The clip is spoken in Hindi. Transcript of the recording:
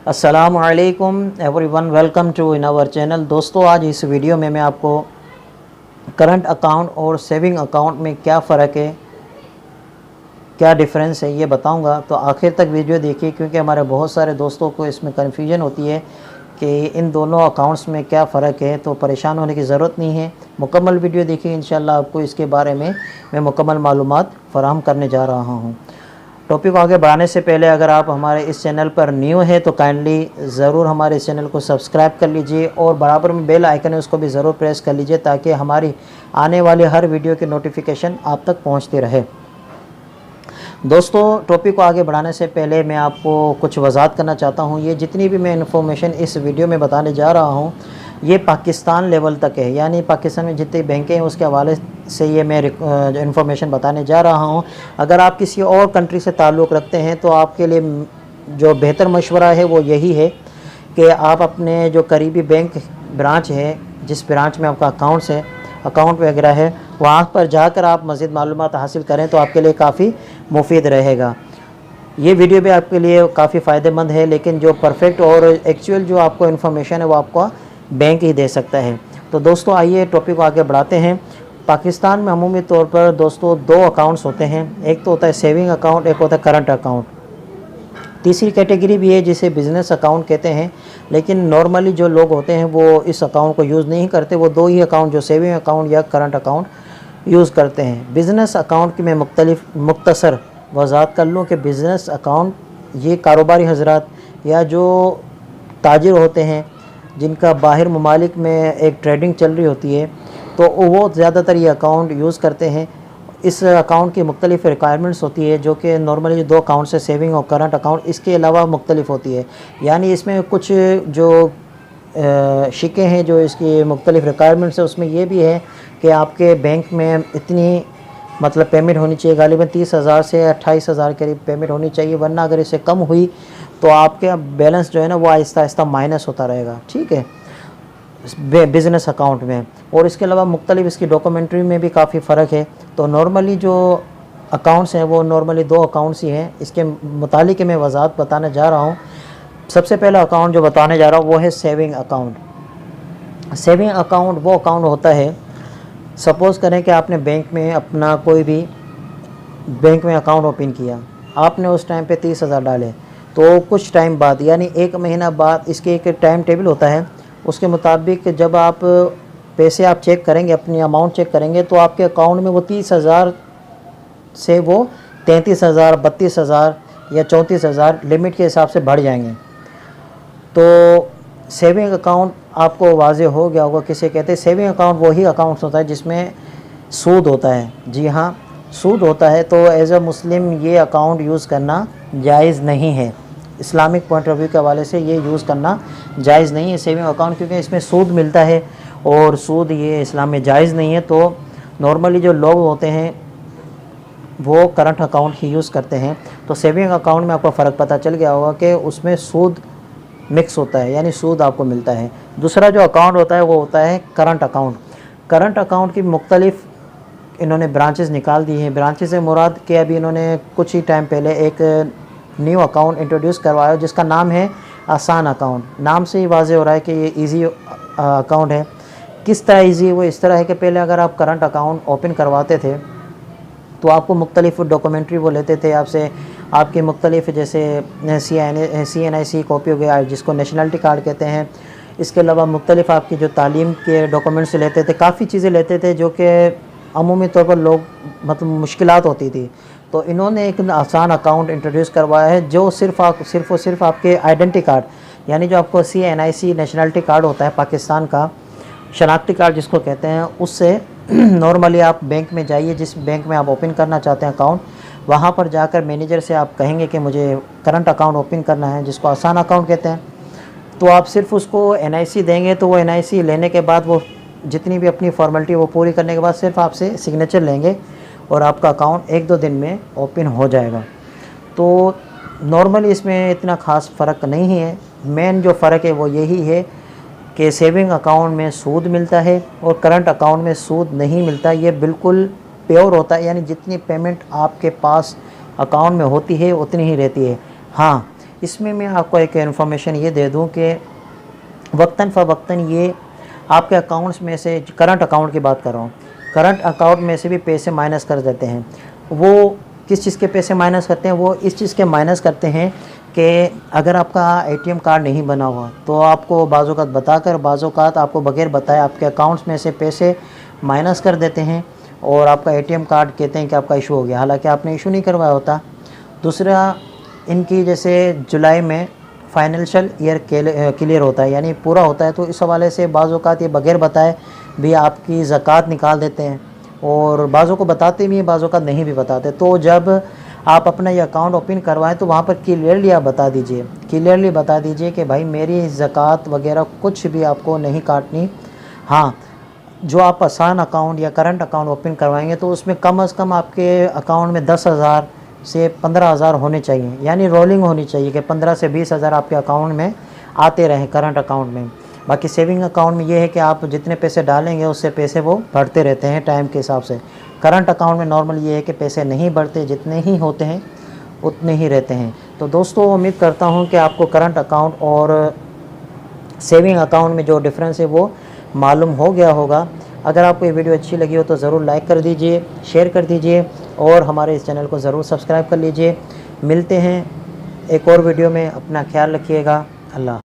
अस्सलामुअलैकुम everyone, welcome to in our channel. दोस्तों, आज इस वीडियो में मैं आपको करंट अकाउंट और सेविंग अकाउंट में क्या फ़र्क है, क्या डिफरेंस है, ये बताऊंगा। तो आखिर तक वीडियो देखिए, क्योंकि हमारे बहुत सारे दोस्तों को इसमें कन्फ्यूजन होती है कि इन दोनों अकाउंट्स में क्या फ़र्क है। तो परेशान होने की ज़रूरत नहीं है, मुकम्मल वीडियो देखिए। इंशाल्लाह आपको इसके बारे में मैं मुकम्मल मालूमात फ़राहम करने जा रहा हूँ। टॉपिक को आगे बढ़ाने से पहले अगर आप हमारे इस चैनल पर न्यू है तो काइंडली ज़रूर हमारे इस चैनल को सब्सक्राइब कर लीजिए और बराबर में बेल आइकन है उसको भी ज़रूर प्रेस कर लीजिए, ताकि हमारी आने वाली हर वीडियो की नोटिफिकेशन आप तक पहुंचती रहे। दोस्तों, टॉपिक को आगे बढ़ाने से पहले मैं आपको कुछ वजाहत करना चाहता हूँ। ये जितनी भी मैं इन्फॉर्मेशन इस वीडियो में बताने जा रहा हूँ, ये पाकिस्तान लेवल तक है, यानी पाकिस्तान में जितनी बैंकें हैं उसके हवाले से ये मैं इन्फॉर्मेशन बताने जा रहा हूँ। अगर आप किसी और कंट्री से ताल्लुक़ रखते हैं तो आपके लिए जो बेहतर मशवरा है वो यही है कि आप अपने जो करीबी बैंक ब्रांच है, जिस ब्रांच में आपका अकाउंट वगैरह है, वहाँ पर जाकर आप मज़ीद मालूमात हासिल करें तो आपके लिए काफ़ी मुफीद रहेगा। ये वीडियो भी आपके लिए काफ़ी फ़ायदेमंद है, लेकिन जो परफेक्ट और एक्चुअल जो आपको इन्फॉर्मेशन है वो आपको बैंक ही दे सकता है। तो दोस्तों, आइए टॉपिक को आगे बढ़ाते हैं। पाकिस्तान में अमूमी तौर पर दोस्तों दो अकाउंट्स होते हैं, एक तो होता है सेविंग अकाउंट, एक होता है करंट अकाउंट। तीसरी कैटेगरी भी है जिसे बिज़नेस अकाउंट कहते हैं, लेकिन नॉर्मली जो लोग होते हैं वो इस अकाउंट को यूज़ नहीं करते। वो दो ही अकाउंट, जो सेविंग अकाउंट या करंट अकाउंट, यूज़ करते हैं। बिज़नेस अकाउंट की मैं मुख्तसर वजाहत कर लूँ कि बिज़नेस अकाउंट ये कारोबारी हजरात या जो ताजिर होते हैं जिनका बाहर ममालिक में एक ट्रेडिंग चल रही होती है, तो वो ज़्यादातर ये अकाउंट यूज़ करते हैं। इस अकाउंट की मुख्तलिफ़ रिक्वायरमेंट्स होती है, जो कि नॉर्मली दो अकाउंट से सेविंग और करंट अकाउंट इसके अलावा मुख्तलिफ होती है। यानी इसमें कुछ जो शिकें हैं, जो इसकी मुख्तलिफ़ रिक्वायरमेंट्स है, उसमें ये भी है कि आपके बैंक में इतनी मतलब पेमेंट होनी चाहिए, गालिबन 30,000 से 28,000 के करीब पेमेंट होनी चाहिए, वरना अगर इससे कम हुई तो आपके बैलेंस जो है ना वो आहिस्ता आहिस्ता माइनस होता रहेगा। ठीक है, बिज़नेस अकाउंट में। और इसके अलावा मुख्तलिफ इसकी डॉक्यूमेंट्री में भी काफ़ी फ़र्क है। तो नॉर्मली जो अकाउंट्स हैं वो नॉर्मली दो अकाउंट्स ही हैं। इसके मुतालिक मैं वजाहत बताने जा रहा हूँ। सबसे पहला अकाउंट जो बताने जा रहा हूँ वो है सेविंग अकाउंट। सेविंग अकाउंट वो अकाउंट होता है, सपोज़ करें कि आपने बैंक में अपना कोई भी बैंक में अकाउंट ओपन किया, आपने उस टाइम पे 30,000 डाले, तो कुछ टाइम बाद यानी 1 महीना बाद इसके एक टाइम टेबल होता है, उसके मुताबिक जब आप पैसे आप चेक करेंगे, अपनी अमाउंट चेक करेंगे, तो आपके अकाउंट में वो 30,000 से वो 33,000, 32,000 या 34,000 लिमिट के हिसाब से बढ़ जाएंगे। तो सेविंग अकाउंट आपको वाज़े हो गया होगा किसे कहते हैं। सेविंग अकाउंट वही अकाउंट होता है जिसमें सूद होता है। जी हाँ, सूद होता है। तो एज़ अ मुस्लिम ये अकाउंट यूज़ करना जायज़ नहीं है। इस्लामिक पॉइंट ऑफ व्यू के हवाले से ये यूज़ करना जायज़ नहीं है सेविंग अकाउंट, क्योंकि इसमें सूद मिलता है और सूद ये इस्लाम में जायज़ नहीं है। तो नॉर्मली जो लोग होते हैं वो करंट अकाउंट ही यूज़ करते हैं। तो सेविंग अकाउंट में आपको फ़र्क पता चल गया होगा कि उसमें सूद मिक्स होता है, यानी सूद आपको मिलता है। दूसरा जो अकाउंट होता है वो होता है करंट अकाउंट। करंट अकाउंट की मुख्तलिफ इन्होंने ब्रांचेस निकाल दी हैं। ब्रांचेस से मुराद के अभी इन्होंने कुछ ही टाइम पहले एक न्यू अकाउंट इंट्रोड्यूस करवाया जिसका नाम है आसान अकाउंट। नाम से ही वाज़े हो रहा है कि ये ईजी अकाउंट है। किस तरह ईजी? वो इस तरह है कि पहले अगर आप करंट अकाउंट ओपन करवाते थे तो आपको मुख्तलिफ डॉक्यूमेंट्री वो लेते थे आपसे, आपकी मुख्तलिफ जैसे CNIC कॉपी हो गया जिसको नेशनलिटी कार्ड कहते हैं। इसके अलावा मुख्तलिफ आपकी जो तालीम के डॉक्यूमेंट्स लेते थे, काफ़ी चीज़ें लेते थे जो कि अमूमी तौर पर लोग मतलब मुश्किलात होती थी। तो इन्होंने एक आसान अकाउंट इंट्रोड्यूस करवाया है जो सिर्फ़ और सिर्फ आपके आइडेंटिटी कार्ड, यानी जो आपको CNIC नेशनलिटी कार्ड होता है पाकिस्तान का, शनाख्ती कार्ड जिसको कहते हैं, उससे नॉर्मली आप बैंक में जाइए, जिस बैंक में आप ओपन करना चाहते हैं अकाउंट, वहाँ पर जाकर मैनेजर से आप कहेंगे कि मुझे करंट अकाउंट ओपन करना है, जिसको आसान अकाउंट कहते हैं। तो आप सिर्फ उसको NIC देंगे, तो वो NIC लेने के बाद वो जितनी भी अपनी फॉर्मेलिटी वो पूरी करने के बाद सिर्फ आपसे सिग्नेचर लेंगे और आपका अकाउंट 1-2 दिन में ओपन हो जाएगा। तो नॉर्मली इसमें इतना ख़ास फ़र्क नहीं है। मेन जो फ़र्क है वो यही है कि सेविंग अकाउंट में सूद मिलता है और करंट अकाउंट में सूद नहीं मिलता। ये बिल्कुल प्योर होता है, यानी जितनी पेमेंट आपके पास अकाउंट में होती है उतनी ही रहती है। हाँ, इसमें मैं आपको एक इन्फॉर्मेशन ये दे दूं कि वक्तन फ़वक्तन ये आपके अकाउंट्स में से, करंट अकाउंट की बात कर रहा हूँ, करंट अकाउंट में से भी पैसे माइनस कर देते हैं। वो किस चीज़ के पैसे माइनस करते हैं? वो इस चीज़ के माइनस करते हैं कि अगर आपका एटीएम कार्ड नहीं बना हुआ तो आपको बाज़-औक़ात बताकर, बाज़-औक़ात आपको बग़ैर बताए आपके अकाउंट्स में से पैसे माइनस कर देते हैं और आपका एटीएम कार्ड कहते हैं कि आपका इशू हो गया, हालांकि आपने इशू नहीं करवाया होता। दूसरा, इनकी जैसे जुलाई में फाइनेंशियल ईयर क्लियर होता है, यानी पूरा होता है, तो इस हवाले से बाज़ औक़ात ये बग़ैर बताए भी आपकी ज़कात निकाल देते हैं और बाज़ों को बताते भी हैं, बाज़ औक़ात नहीं भी बताते। तो जब आप अपना ये अकाउंट ओपन करवाएं तो वहाँ पर क्लियरली आप बता दीजिए, क्लियरली बता दीजिए कि भाई मेरी ज़कात वगैरह कुछ भी आपको नहीं काटनी। हाँ, जो आप आसान अकाउंट या करंट अकाउंट ओपन करवाएंगे तो उसमें कम से कम आपके अकाउंट में 10,000 से 15,000 होने चाहिए, यानी रोलिंग होनी चाहिए कि 15 से 20,000 आपके अकाउंट में आते रहें करंट अकाउंट में। बाकी सेविंग अकाउंट में ये है कि आप जितने पैसे डालेंगे उससे पैसे वो बढ़ते रहते हैं टाइम के हिसाब से। करंट अकाउंट में नॉर्मल ये है कि पैसे नहीं बढ़ते, जितने ही होते हैं उतने ही रहते हैं। तो दोस्तों, उम्मीद करता हूँ कि आपको करंट अकाउंट और सेविंग अकाउंट में जो डिफरेंस है वो मालूम हो गया होगा। अगर आपको ये वीडियो अच्छी लगी हो तो ज़रूर लाइक कर दीजिए, शेयर कर दीजिए और हमारे इस चैनल को ज़रूर सब्सक्राइब कर लीजिए। मिलते हैं एक और वीडियो में, अपना ख्याल रखिएगा। अल्लाह।